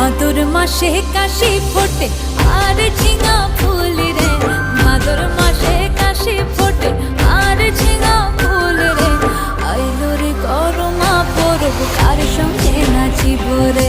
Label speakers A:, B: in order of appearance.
A: ভাদর মাসে কাশি ফোটে আর ঝিঙা ফুল রে, ভাদর মাসে কাশি ফোটে আর ঝিঙা ফুল রে। আইলো রে করমা পরব কার সঙ্গে নাচিব রে।